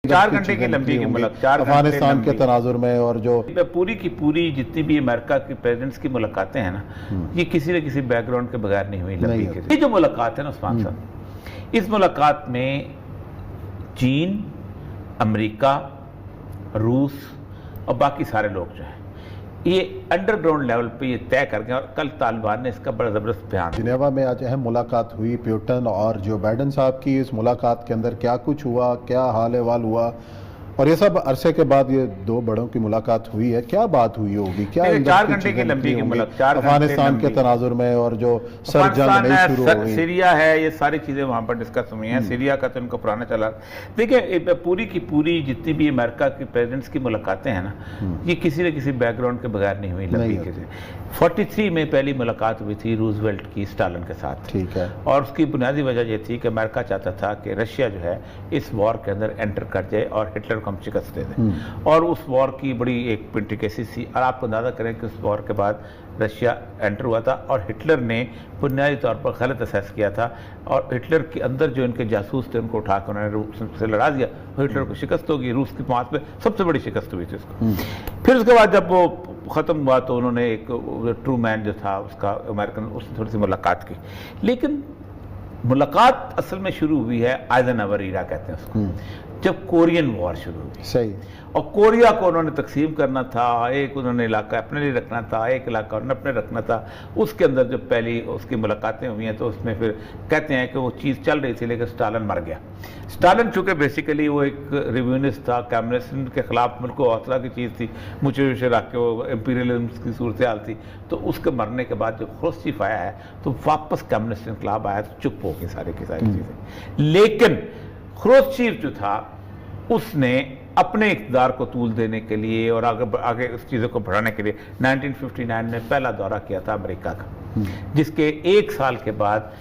4 घंटे की लंबी मुलाकात अफगानिस्तान के तनाजुर में, और जो पूरी की पूरी जितनी भी अमेरिका के प्रेसिडेंट्स की मुलाकातें हैं ना, ये किसी न किसी बैकग्राउंड के बगैर नहीं हुई लंबी। ये जो मुलाकात है ना उस्मान साहब, इस मुलाकात में चीन, अमेरिका, रूस और बाकी सारे लोग जो हैं ये अंडरग्राउंड लेवल पे ये तय कर गए, और कल तालिबान ने इसका बड़ा ज़बरदस्त बयान। जिनेवा में आज अहम मुलाकात हुई पुतिन और जो बाइडेन साहब की। इस मुलाकात के अंदर क्या कुछ हुआ, क्या हाल अहवाल हुआ, और ये सब अरसे के बाद ये दो बड़ों की मुलाकात हुई है, क्या बात हुई होगी, क्या 4 घंटे की लंबी मुलाकात अफगानिस्तान के तनाजुर में, और जो सर जंग नहीं शुरू हुई, सीरिया है, ये सारी चीजें वहां पर डिस्कस हुई हैं। सीरिया का तो इनको पुराना चला। देखिए पूरी की पूरी जितनी भी अमेरिका के प्रेसिडेंट्स की मुलाकातें हैं ना, ये किसी न किसी बैकग्राउंड के बगैर नहीं हुई लंबी। 43 में पहली मुलाकात हुई थी रूजवेल्ट की स्टालिन के साथ, ठीक है, और उसकी बुनियादी वजह ये थी कि अमेरिका चाहता था कि रशिया जो है इस वॉर के अंदर एंटर कर जाए और हिटलर को हम शिकस्त दे दें। और उस वॉर की बड़ी एक पिंटिकेसिस थी, और आपको अंदाजा करें कि उस वॉर के बाद रशिया एंटर हुआ था और हिटलर ने बुनियादी तौर पर गलत असेस किया था, और हिटलर के अंदर जो इनके जासूस थे उनको उठाकर उन्होंने रूस से लड़ा दिया, हिटलर को शिकस्त होगी। रूस की पास में सबसे बड़ी शिकस्त हुई थी उसको। फिर उसके बाद जब वो ख़त्म हुआ तो उन्होंने एक ट्रू मैन जो था उसका अमेरिकन, उससे थोड़ी सी मुलाकात की। लेकिन मुलाकात असल में शुरू हुई है आइजनहवर ईरा कहते हैं उसको, जब कोरियन वॉर शुरू हुई। सही। और कोरिया को उन्होंने तकसीम करना था, एक उन्होंने इलाका अपने लिए रखना था, एक इलाका उन्होंने अपने रखना था। उसके अंदर जो पहली उसकी मुलाकातें हुई हैं तो उसमें फिर कहते हैं कि वो चीज़ चल रही थी, लेकिन स्टालिन मर गया। स्टालिन चूँकि बेसिकली वो एक रिव्यूनिस्ट था, कम्युनिस्ट के खिलाफ मुल्क को हौसला की चीज़ थी, मुझे रख के वो इम्पीरियलिज्म की सूरत हाल थी। तो उसके मरने के बाद जब ख्रुश्चेव आया है तो वापस कम्युनिस्ट इनकलाब आया, तो चुप हो गई सारी की सारी चीज़ें। लेकिन ख्रुश्चेव जो था उसने अपने इक़्तिदार को तूल देने के लिए और आगे उस चीज़ों को बढ़ाने के लिए 1959 में पहला दौरा किया था अमेरिका का, जिसके 1 साल के बाद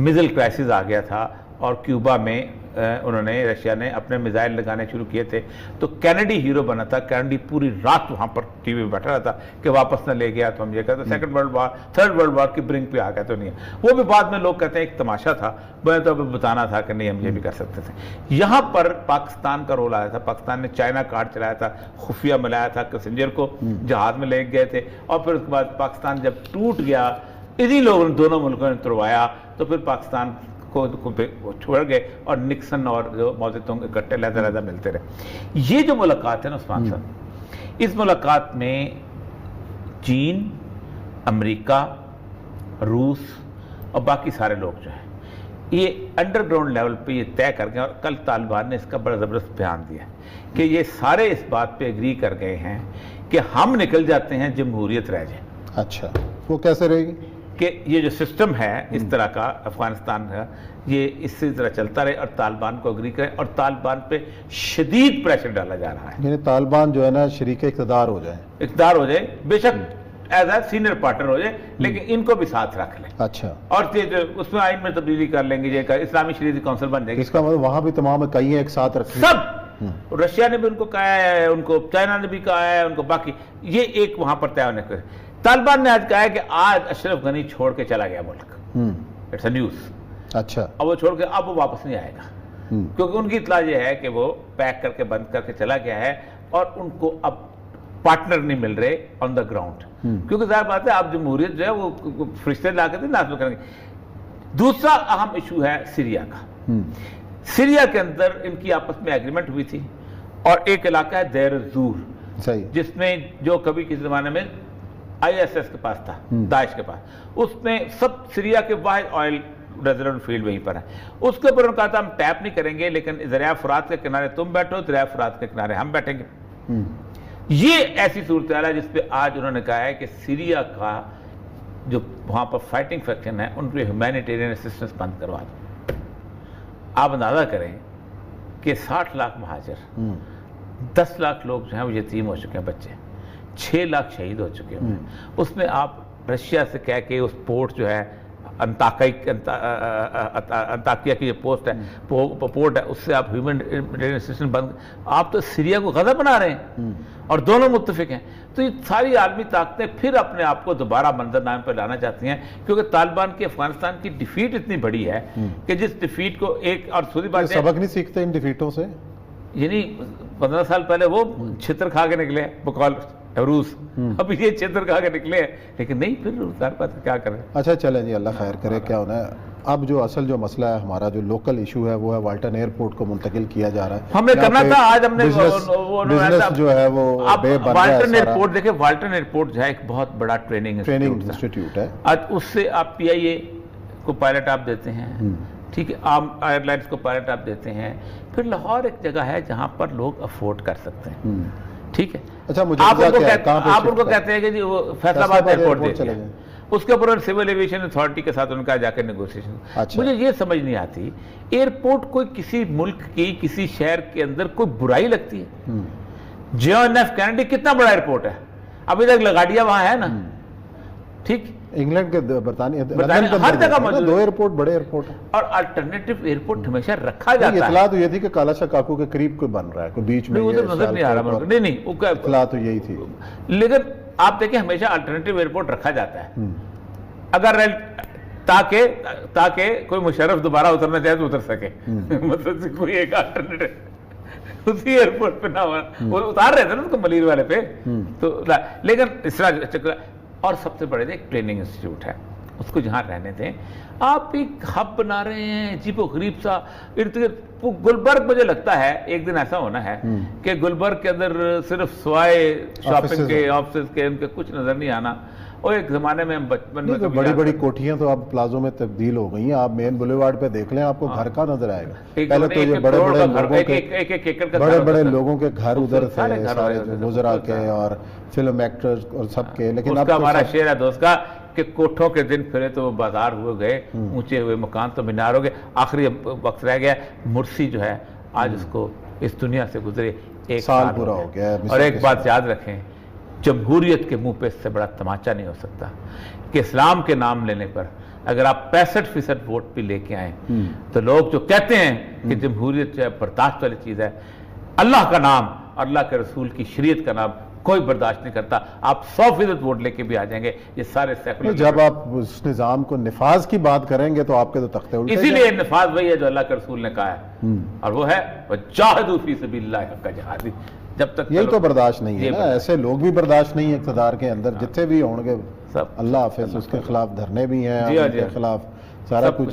मिसाइल क्राइसिस आ गया था और क्यूबा में उन्होंने, रशिया ने अपने मिसाइल लगाने शुरू किए थे। तो कैनेडी हीरो बना था। कैनेडी पूरी रात वहाँ पर टीवी में बैठा रहा था कि वापस न ले गया तो हम ये कहते, second world war, third world war की ब्रिंक पे आ गया तो नहीं है। वो भी बाद में लोग कहते हैं एक तमाशा था, मैं तो अभी बताना था कि नहीं हम ये भी कर सकते थे। यहाँ पर पाकिस्तान का रोल आया था। पाकिस्तान ने चाइना कार्ड चलाया था, खुफिया मिलाया था, कैसेंजर को जहाज में ले गए थे, और फिर उसके बाद पाकिस्तान जब टूट गया, इन्हीं लोगों ने, दोनों मुल्कों ने तुड़वाया, तो फिर पाकिस्तान को छोड़ गए और निक्सन और जो मौजूदों के इकट्ठे लहदा मिलते रहे। ये जो मुलाकात है ना उस्मान साहब, इस मुलाकात में चीन, अमेरिका, रूस और बाकी सारे लोग जो हैं ये अंडरग्राउंड लेवल पे ये तय कर गए, और कल तालिबान ने इसका बड़ा ज़बरदस्त बयान दिया कि ये सारे इस बात पे एग्री कर गए हैं कि हम निकल जाते हैं, जमहूरियत रह जाए। अच्छा, वो कैसे रहेगी? कि ये जो सिस्टम है इस तरह का अफगानिस्तान का, ये इसी तरह चलता रहे और तालिबान को अग्री करे, और तालिबान पे शदीद प्रेशर डाला जा रहा है। यानी तालिबान जो है ना शरीक इक़्तिदार हो जाए, बेशक एज ए सीनियर पार्टनर हो जाए, लेकिन इनको भी साथ रख ले। अच्छा, और उसमें आइन में तब्दीली कर लेंगे, इस्लामी शरीयती काउंसिल बन जाएगी। इसका मतलब वहाँ भी तमाम इकाइयाँ एक साथ रखें सब। रशिया ने भी उनको कहा है, उनको चाइना ने भी कहा है, उनको बाकी ये एक वहां पर तय होने के। तालिबान ने आज कहा है कि आज अशरफ गनी छोड़ के चला गया मुल्क। It's a news. अच्छा, अब वो छोड़ के अब वो वापस नहीं आएगा, क्योंकि उनकी इतला ये है कि वो पैक करके बंद करके चला गया है, और उनको अब पार्टनर नहीं मिल रहे ऑन द ग्राउंड, क्योंकि ज़ाहिर बात है आप जमहूरियत जो है वो फरिश्ते ला के नाज़िल करेंगे। दूसरा अहम इशू है सीरिया का। सीरिया के अंदर इनकी आपस में एग्रीमेंट हुई थी, और एक इलाका है देर ज़ूर, जिसमें जो कभी किसी ज़माने में ISS के पास था, दाइश के पास, उसमें सब सीरिया के वाहिद ऑयल रेजर्व फील्ड वहीं पर है। उसके ऊपर उन्होंने कहा था हम टैप नहीं करेंगे, लेकिन दरिया फुरात के किनारे तुम बैठो, दरिया फुरात के किनारे हम बैठेंगे। ये ऐसी सूरत है जिसपे आज उन्होंने कहा है कि सीरिया का जो वहां पर फाइटिंग फैक्शन है उन पर ह्यूमैनिटेरियन असिस्टेंस बंद करवा दो। आप अंदाजा करें कि 60 लाख महाजर, 10 लाख लोग जो हैं वो यतीम हो चुके हैं, बच्चे 6 लाख शहीद हो चुके हैं। उसमें आप रशिया से कह के उस पोर्ट जो है अंताकिया की जो पोस्ट है, पोर्ट है, उससे आप ह्यूमैनिटेरियन असिस्टेंस बंद, आप तो सीरिया को गज़ब बना रहे हैं, और दोनों मुत्तफिक हैं। तो ये सारी आलमी ताकतें फिर अपने आप को दोबारा मंजरनामे पर लाना चाहती हैं, क्योंकि तालिबान की अफगानिस्तान की डिफीट इतनी बड़ी है कि जिस डिफीट को एक और सूदी बात सबक नहीं सीखते इन डिफीटों से। یعنی 15 سال پہلے وہ چھتر کھا کے نکلے بقول روس، اب یہ چھتر کھا کے نکلے ہیں، لیکن نہیں پھر ظاہر بات ہے کیا کریں۔ اچھا چلیں جی، اللہ خیر کرے، کیا ہونا ہے اب جو اصل جو مسئلہ ہے ہمارا جو لوکل ایشو ہے وہ ہے والٹن ایئرپورٹ کو منتقل کیا جا رہا ہے، ہم نے کرنا تھا آج ہم نے بزنس جو ہے وہ بے بن رہا ہے والٹن سارا۔ ایئرپورٹ دیکھیں، والٹن ایئرپورٹ جو ہے ایک بہت بڑا ٹریننگ انسٹیٹیوٹ ہے، آج اس سے آپ پی آئی اے کو پائلٹ آپ دیتے ہیں، ٹھیک ہے، عام ایئر لائنس کو پائلٹ آپ دیتے ہیں، پھر لاہور ایک جگہ ہے جہاں پر لوگ افورڈ کر سکتے ہیں، ٹھیک ہے۔ اچھا آپ ان کو کہتے ہیں کہ جی وہ فیصل آباد ایئرپورٹ دیتے ہیں، اس کے اوپر سول ایویشن اتھارٹی کے ساتھ ان کا جا کے نیگوسیشن۔ مجھے یہ سمجھ نہیں آتی ایئرپورٹ کوئی کسی ملک کی کسی شہر کے اندر کوئی برائی لگتی ہے؟ جان ایف کینیڈی کتنا بڑا ایئرپورٹ ہے، ابھی تک لگاڈیا وہاں ہے نا، ٹھیک، انگلینڈ کے برطانیہ ہر جگہ موجود دو ایئرپورٹ بڑے ایئرپورٹ ہیں، اور الٹرنیٹو ایئرپورٹ ہمیشہ رکھا جاتا ہے۔ اطلاع تو یہ تھی کہ کالا شاہ کاکو کے قریب کوئی بن رہا ہے، کوئی بیچ میں، ادھر نظر نہیں آ رہا، نہیں اطلاع تو یہی تھی، لیکن آپ دیکھیں ہمیشہ الٹرنیٹو ایئرپورٹ رکھا جاتا ہے، اگر تاکہ کوئی مشرف دوبارہ اترنا چاہے تو اتر سکے، مطلب کوئی ایک الٹرنیٹو اسی ایئرپورٹ پہ نہ ہوا، وہ اتار رہے تھے نا اس کو ملیر والے پہ، تو لیکن اس طرح، اور سب سے بڑے ایک ٹریننگ انسٹیٹیوٹ ہے، اس کو جہاں رہنے دیں۔ آپ ایک ہب بنا رہے ہیں عجیب و غریب سا ارد گرد۔ گلبرگ مجھے لگتا ہے ایک دن ایسا ہونا ہے کہ گلبرگ کے اندر صرف سوائے شاپنگ کے آفسز کے ان کے کچھ نظر نہیں آنا، اور ایک زمانے میں ہم بچپن میں بڑی بڑی کوٹھیاں تو اب پلازوں میں تبدیل ہو گئی ہیں، آپ مین بولیوارڈ پہ دیکھ لیں آپ کو گھر کا نظر آئے گا، پہلے تو یہ بڑے بڑے لوگوں کے گھر ادھر تھے، سارے وزراء کے اور فلم ایکٹرز اور سب کے، لیکن اب ہمارا شعر ہے دوست کا کہ کوٹھوں کے دن پھرے تو وہ بازار ہوئے گئے، اونچے ہوئے مکان تو مینار ہو گئے، آخری وقت رہ گیا مرسی جو ہے آج اس کو اس دنیا سے گزرے 1 سال پورا ہو گیا۔ اور ایک بات یاد رکھیں، جمہوریت کے منہ پہ اس سے بڑا تماچا نہیں ہو سکتا کہ اسلام کے نام لینے پر اگر آپ 65% ووٹ بھی لے کے آئیں تو لوگ جو کہتے ہیں کہ جمہوریت جو ہے برداشت والی چیز ہے، اللہ کا نام، اللہ کے رسول کی شریعت کا نام کوئی برداشت نہیں کرتا۔ آپ 100% ووٹ لے کے بھی آ جائیں گے، یہ سارے سیکولر، جب آپ اس نظام کو نفاذ کی بات کریں گے تو آپ کے تو تختے الٹے، اسی لیے نفاذ وہی ہے جو اللہ کے رسول نے کہا ہے، اور وہ ہے وَجَاهِدُوا فِي سَبِيلِ اللَّهِ حَقَّ جِهَادِهِ۔ جب تک یہی تو برداشت نہیں ہے نا، ایسے لوگ بھی برداشت نہیں ہے اقتدار کے اندر، جتنے بھی ہوں گے، اللہ حافظ، اس کے خلاف دھرنے بھی ہیں، ان کے خلاف سارا کچھ